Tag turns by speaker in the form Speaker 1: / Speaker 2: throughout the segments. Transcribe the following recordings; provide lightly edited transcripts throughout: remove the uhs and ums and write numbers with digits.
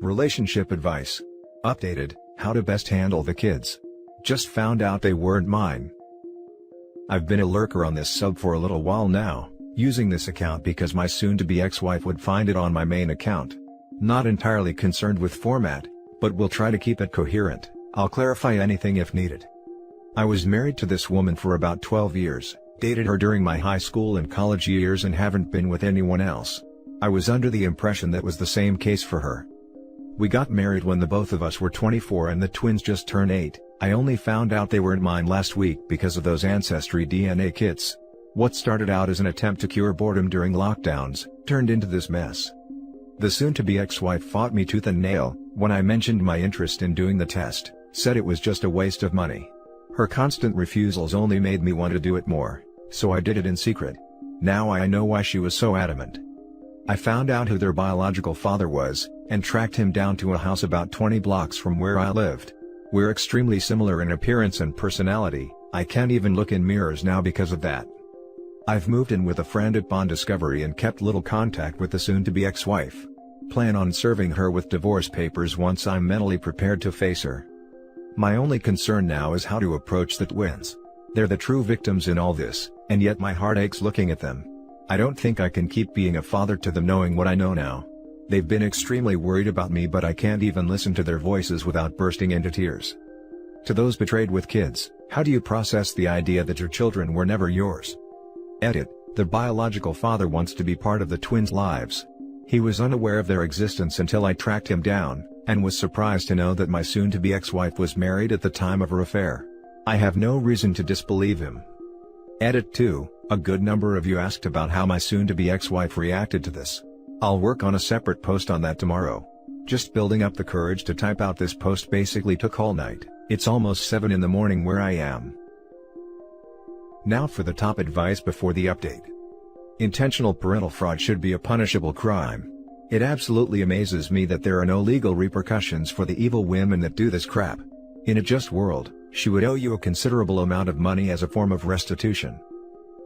Speaker 1: Relationship advice. Updated, how to best handle the kids. Just found out they weren't mine. I've been a lurker on this sub for a little while now, using this account because my soon-to-be ex-wife would find it on my main account. Not entirely concerned with format, but will try to keep it coherent. I'll clarify anything if needed. I was married to this woman for about 12 years, dated her during my high school and college years and haven't been with anyone else. I was under the impression that was the same case for her. We got married when the both of us were 24 and the twins just turned 8. I only found out they weren't mine last week because of those Ancestry DNA kits. What started out as an attempt to cure boredom during lockdowns, turned into this mess. The soon-to-be ex-wife fought me tooth and nail when I mentioned my interest in doing the test, said it was just a waste of money. Her constant refusals only made me want to do it more, so I did it in secret. Now I know why she was so adamant. I found out who their biological father was, and tracked him down to a house about 20 blocks from where I lived. We're extremely similar in appearance and personality. I can't even look in mirrors now because of that. I've moved in with a friend upon discovery and kept little contact with the soon-to-be ex-wife. Plan on serving her with divorce papers once I'm mentally prepared to face her. My only concern now is how to approach the twins. They're the true victims in all this, and yet my heart aches looking at them. I don't think I can keep being a father to them knowing what I know now. They've been extremely worried about me, but I can't even listen to their voices without bursting into tears. To those betrayed with kids, how do you process the idea that your children were never yours? Edit, the biological father wants to be part of the twins' lives. He was unaware of their existence until I tracked him down, and was surprised to know that my soon-to-be ex-wife was married at the time of her affair. I have no reason to disbelieve him. Edit 2, a good number of you asked about how my soon-to-be ex-wife reacted to this. I'll work on a separate post on that tomorrow. Just building up the courage to type out this post basically took all night. It's almost 7 in the morning where I am. Now for the top advice before the update. Intentional parental fraud should be a punishable crime. It absolutely amazes me that there are no legal repercussions for the evil women that do this crap. In a just world, she would owe you a considerable amount of money as a form of restitution.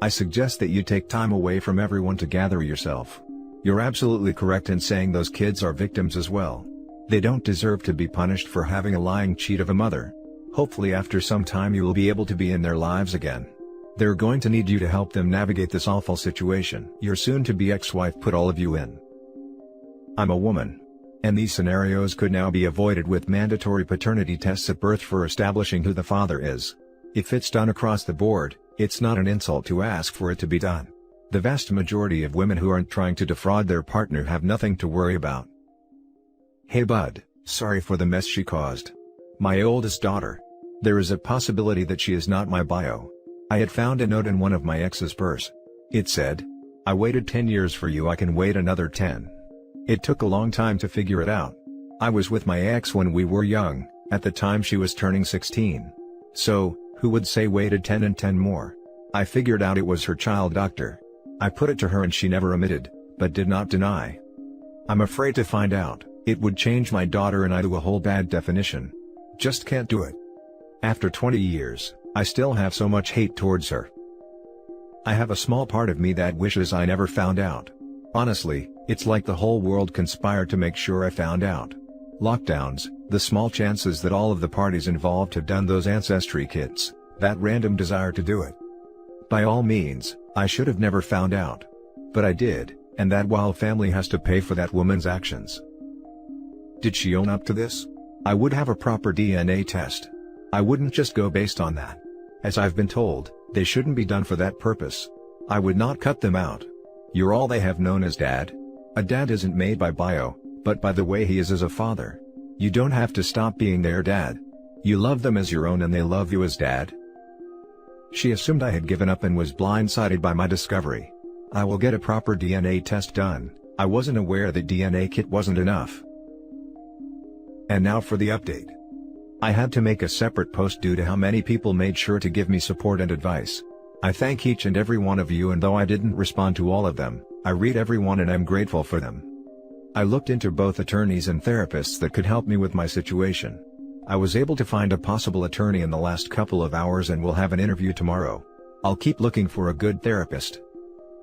Speaker 1: I suggest that you take time away from everyone to gather yourself. You're absolutely correct in saying those kids are victims as well. They don't deserve to be punished for having a lying cheat of a mother. Hopefully after some time you will be able to be in their lives again. They're going to need you to help them navigate this awful situation your soon-to-be ex-wife put all of you in. I'm a woman. And these scenarios could now be avoided with mandatory paternity tests at birth for establishing who the father is. If it's done across the board, it's not an insult to ask for it to be done. The vast majority of women who aren't trying to defraud their partner have nothing to worry about. Hey bud, sorry for the mess she caused. My oldest daughter. There is a possibility that she is not my bio. I had found a note in one of my ex's purse. It said, "I waited 10 years for you, I can wait another 10. It took a long time to figure it out. I was with my ex when we were young, at the time she was turning 16. So, who would say waited 10 and 10 more? I figured out it was her child doctor. I put it to her and she never admitted, but did not deny. I'm afraid to find out. It would change my daughter and I to a whole bad definition. Just can't do it. After 20 years, I still have so much hate towards her. I have a small part of me that wishes I never found out. Honestly, it's like the whole world conspired to make sure I found out. Lockdowns, the small chances that all of the parties involved have done those Ancestry kits, that random desire to do it. By all means, I should have never found out. But I did, and that wild family has to pay for that woman's actions. Did she own up to this? I would have a proper DNA test. I wouldn't just go based on that. As I've been told, they shouldn't be done for that purpose. I would not cut them out. You're all they have known as dad. A dad isn't made by bio, but by the way he is as a father. You don't have to stop being their dad. You love them as your own and they love you as dad. She assumed I had given up and was blindsided by my discovery. I will get a proper DNA test done. I wasn't aware that DNA kit wasn't enough. And now for the update. I had to make a separate post due to how many people made sure to give me support and advice. I thank each and every one of you, and though I didn't respond to all of them, I read everyone and I'm grateful for them. I looked into both attorneys and therapists that could help me with my situation. I was able to find a possible attorney in the last couple of hours and will have an interview tomorrow. I'll keep looking for a good therapist.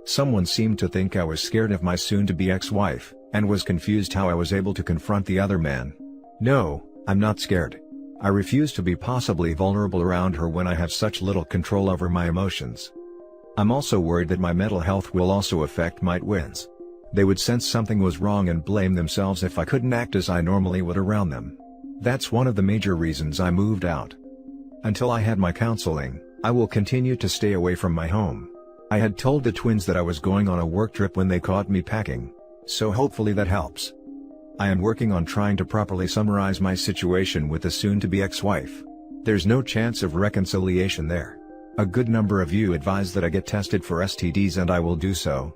Speaker 1: Someone seemed to think I was scared of my soon-to-be ex-wife, and was confused how I was able to confront the other man. No, I'm not scared. I refuse to be possibly vulnerable around her when I have such little control over my emotions. I'm also worried that my mental health will also affect my twins. They would sense something was wrong and blame themselves if I couldn't act as I normally would around them. That's one of the major reasons I moved out. Until I had my counseling, I will continue to stay away from my home. I had told the twins that I was going on a work trip when they caught me packing, so hopefully that helps. I am working on trying to properly summarize my situation with the soon-to-be ex-wife. There's no chance of reconciliation there. A good number of you advise that I get tested for STDs and I will do so.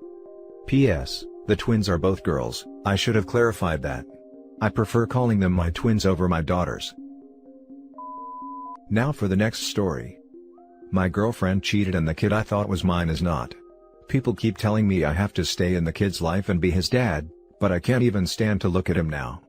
Speaker 1: P.S. The twins are both girls. I should have clarified that. I prefer calling them my twins over my daughters. Now for the next story. My girlfriend cheated and the kid I thought was mine is not. People keep telling me I have to stay in the kid's life and be his dad, but I can't even stand to look at him now.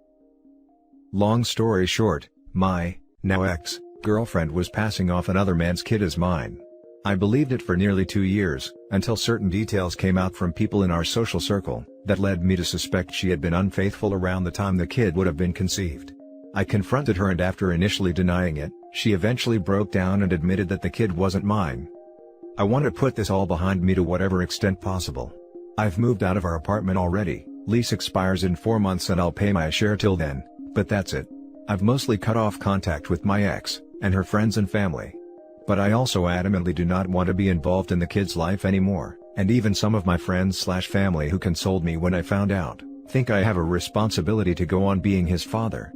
Speaker 1: Long story short, my, now ex-girlfriend was passing off another man's kid as mine. I believed it for nearly 2 years, until certain details came out from people in our social circle, that led me to suspect she had been unfaithful around the time the kid would have been conceived. I confronted her and after initially denying it, she eventually broke down and admitted that the kid wasn't mine. I want to put this all behind me to whatever extent possible. I've moved out of our apartment already, lease expires in 4 months and I'll pay my share till then, but that's it. I've mostly cut off contact with my ex, and her friends and family. But I also adamantly do not want to be involved in the kid's life anymore, and even some of my friends/family who consoled me when I found out, think I have a responsibility to go on being his father.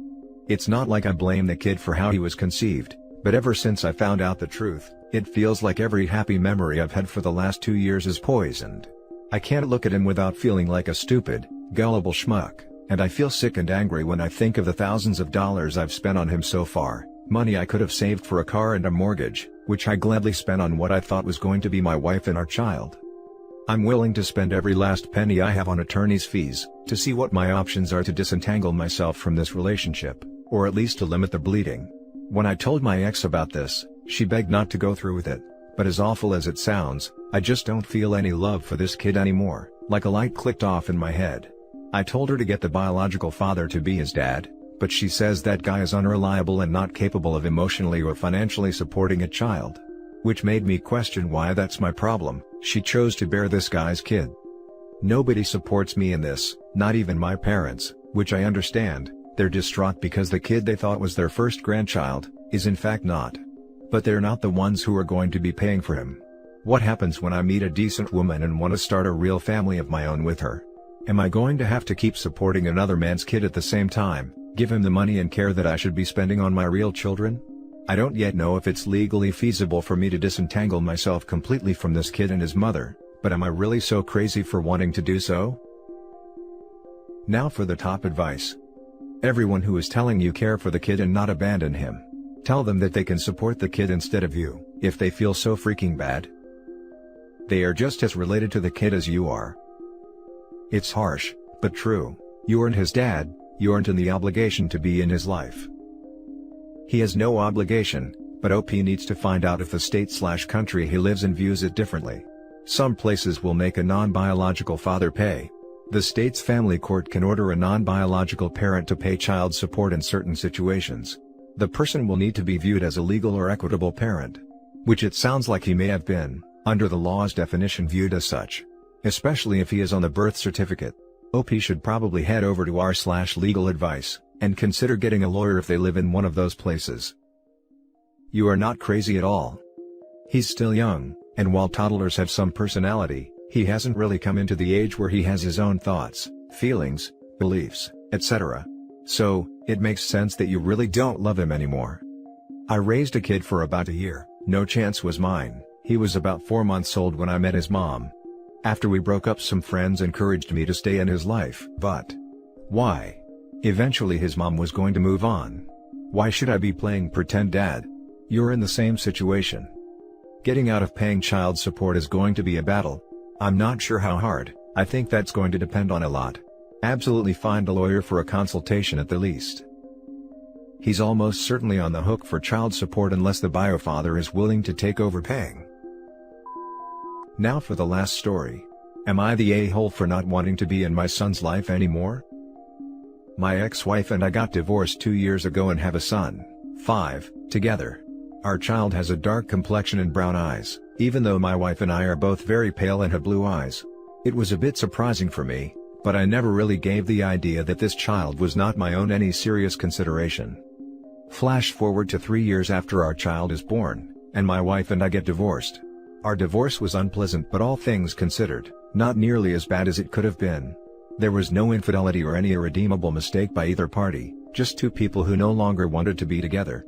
Speaker 1: It's not like I blame the kid for how he was conceived, but ever since I found out the truth, it feels like every happy memory I've had for the last 2 years is poisoned. I can't look at him without feeling like a stupid, gullible schmuck, and I feel sick and angry when I think of the thousands of dollars I've spent on him so far, money I could have saved for a car and a mortgage, which I gladly spent on what I thought was going to be my wife and our child. I'm willing to spend every last penny I have on attorney's fees, to see what my options are to disentangle myself from this relationship, or at least to limit the bleeding. When I told my ex about this, she begged not to go through with it, but as awful as it sounds, I just don't feel any love for this kid anymore, like a light clicked off in my head. I told her to get the biological father to be his dad, but she says that guy is unreliable and not capable of emotionally or financially supporting a child. Which made me question why that's my problem. She chose to bear this guy's kid. Nobody supports me in this, not even my parents, which I understand. They're distraught because the kid they thought was their first grandchild, is in fact not. But they're not the ones who are going to be paying for him. What happens when I meet a decent woman and want to start a real family of my own with her? Am I going to have to keep supporting another man's kid at the same time, give him the money and care that I should be spending on my real children? I don't yet know if it's legally feasible for me to disentangle myself completely from this kid and his mother, but am I really so crazy for wanting to do so? Now for the top advice. Everyone who is telling you care for the kid and not abandon him. Tell them that they can support the kid instead of you, if they feel so freaking bad. They are just as related to the kid as you are. It's harsh, but true. You aren't his dad, you aren't in the obligation to be in his life. He has no obligation, but OP needs to find out if the state/country he lives in views it differently. Some places will make a non-biological father pay. The state's family court can order a non-biological parent to pay child support in certain situations. The person will need to be viewed as a legal or equitable parent. Which it sounds like he may have been, under the law's definition viewed as such. Especially if he is on the birth certificate. OP should probably head over to r/legal advice, and consider getting a lawyer if they live in one of those places. You are not crazy at all. He's still young, and while toddlers have some personality, he hasn't really come into the age where he has his own thoughts, feelings, beliefs, etc. So, it makes sense that you really don't love him anymore. I raised a kid for about a year, no chance was mine. He was about 4 months old when I met his mom. After we broke up, some friends encouraged me to stay in his life. But why? Eventually his mom was going to move on. Why should I be playing pretend dad? You're in the same situation. Getting out of paying child support is going to be a battle. I'm not sure how hard. I think that's going to depend on a lot. Absolutely find a lawyer for a consultation at the least. He's almost certainly on the hook for child support unless the biofather is willing to take over paying. Now for the last story. Am I the a-hole for not wanting to be in my son's life anymore? My ex-wife and I got divorced 2 years ago and have a son, 5, together. Our child has a dark complexion and brown eyes, even though my wife and I are both very pale and have blue eyes. It was a bit surprising for me, but I never really gave the idea that this child was not my own any serious consideration. Flash forward to 3 years after our child is born, and my wife and I get divorced. Our divorce was unpleasant, but all things considered, not nearly as bad as it could have been. There was no infidelity or any irredeemable mistake by either party, just two people who no longer wanted to be together.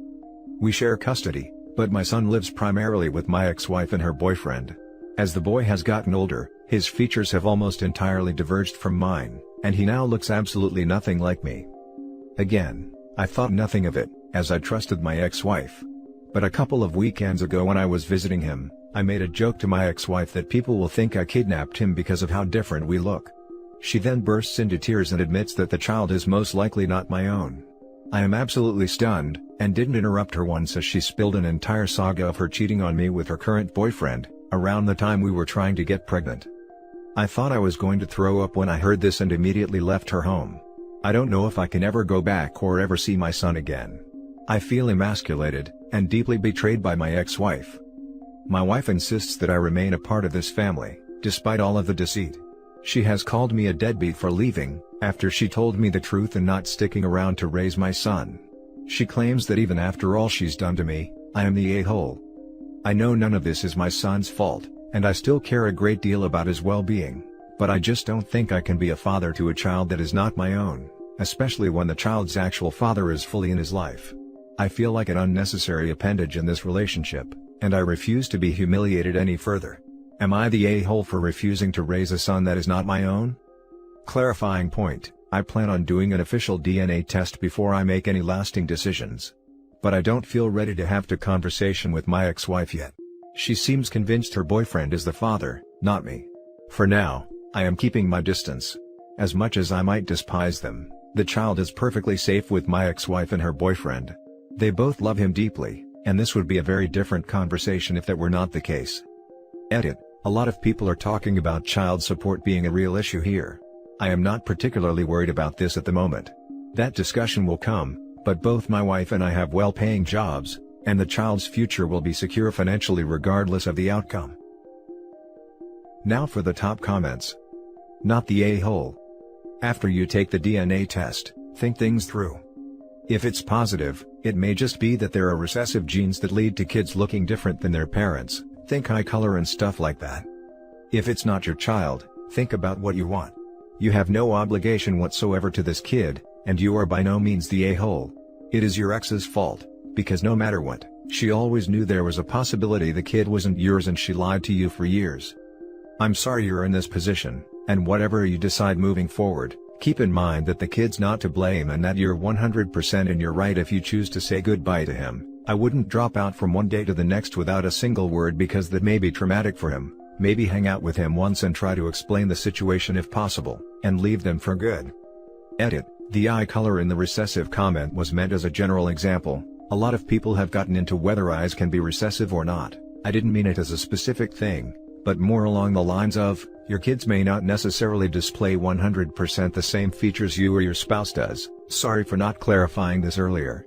Speaker 1: We share custody, but my son lives primarily with my ex-wife and her boyfriend. As the boy has gotten older, his features have almost entirely diverged from mine, and he now looks absolutely nothing like me. Again, I thought nothing of it, as I trusted my ex-wife. But a couple of weekends ago when I was visiting him, I made a joke to my ex-wife that people will think I kidnapped him because of how different we look. She then bursts into tears and admits that the child is most likely not my own. I am absolutely stunned, and didn't interrupt her once as she spilled an entire saga of her cheating on me with her current boyfriend, around the time we were trying to get pregnant. I thought I was going to throw up when I heard this and immediately left her home. I don't know if I can ever go back or ever see my son again. I feel emasculated, and deeply betrayed by my ex-wife. My wife insists that I remain a part of this family, despite all of the deceit. She has called me a deadbeat for leaving, after she told me the truth and not sticking around to raise my son. She claims that even after all she's done to me, I am the a-hole. I know none of this is my son's fault, and I still care a great deal about his well-being, but I just don't think I can be a father to a child that is not my own, especially when the child's actual father is fully in his life. I feel like an unnecessary appendage in this relationship, and I refuse to be humiliated any further. Am I the a-hole for refusing to raise a son that is not my own? Clarifying point, I plan on doing an official DNA test before I make any lasting decisions. But I don't feel ready to have the conversation with my ex-wife yet. She seems convinced her boyfriend is the father, not me. For now, I am keeping my distance. As much as I might despise them, the child is perfectly safe with my ex-wife and her boyfriend. They both love him deeply, and this would be a very different conversation if that were not the case. Edit. A lot of people are talking about child support being a real issue here. I am not particularly worried about this at the moment. That discussion will come, but both my wife and I have well-paying jobs, and the child's future will be secure financially regardless of the outcome. Now for the top comments. Not the a-hole. After you take the DNA test, think things through. If it's positive, it may just be that there are recessive genes that lead to kids looking different than their parents. Think eye color and stuff like that. If it's not your child, think about what you want. You have no obligation whatsoever to this kid, and you are by no means the a-hole. It is your ex's fault, because no matter what, she always knew there was a possibility the kid wasn't yours and she lied to you for years. I'm sorry you're in this position, and whatever you decide moving forward, keep in mind that the kid's not to blame and that you're 100% in your right if you choose to say goodbye to him. I wouldn't drop out from one day to the next without a single word because that may be traumatic for him. Maybe hang out with him once and try to explain the situation if possible, and leave them for good. Edit. The eye color in the recessive comment was meant as a general example. A lot of people have gotten into whether eyes can be recessive or not. I didn't mean it as a specific thing, but more along the lines of, your kids may not necessarily display 100% the same features you or your spouse does. Sorry for not clarifying this earlier.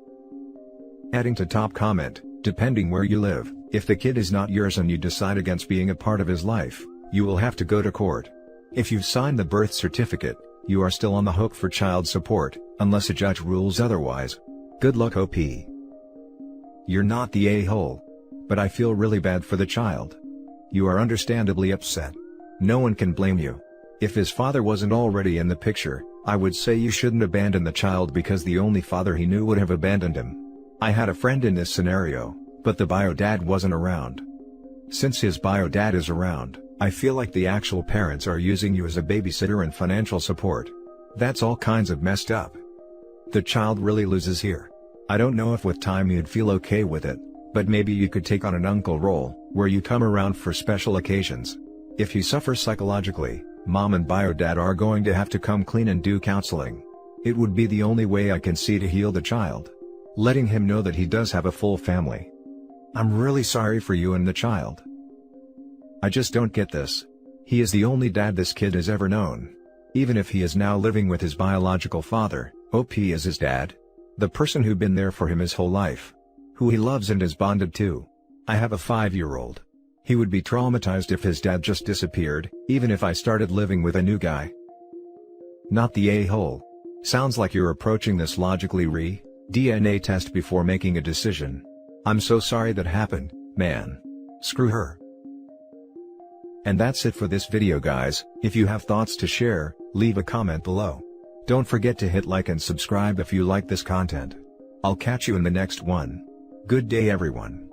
Speaker 1: Adding to top comment, depending where you live, if the kid is not yours and you decide against being a part of his life, you will have to go to court. If you've signed the birth certificate, you are still on the hook for child support, unless a judge rules otherwise. Good luck OP. You're not the a-hole. But I feel really bad for the child. You are understandably upset. No one can blame you. If his father wasn't already in the picture, I would say you shouldn't abandon the child because the only father he knew would have abandoned him. I had a friend in this scenario, but the bio dad wasn't around. Since his bio dad is around, I feel like the actual parents are using you as a babysitter and financial support. That's all kinds of messed up. The child really loses here. I don't know if with time you'd feel okay with it, but maybe you could take on an uncle role, where you come around for special occasions. If he suffers psychologically, mom and bio dad are going to have to come clean and do counseling. It would be the only way I can see to heal the child. Letting him know that he does have a full family. I'm really sorry for you and the child. I just don't get this. He is the only dad this kid has ever known. Even if he is now living with his biological father, OP is his dad. The person who's been there for him his whole life. Who he loves and is bonded to. I have a 5-year-old. He would be traumatized if his dad just disappeared, even if I started living with a new guy. Not the a-hole. Sounds like you're approaching this logically. DNA test before making a decision. I'm so sorry that happened, man. Screw her. And that's it for this video, guys. If you have thoughts to share, leave a comment below. Don't forget to hit like and subscribe if you like this content. I'll catch you in the next one. Good day, everyone.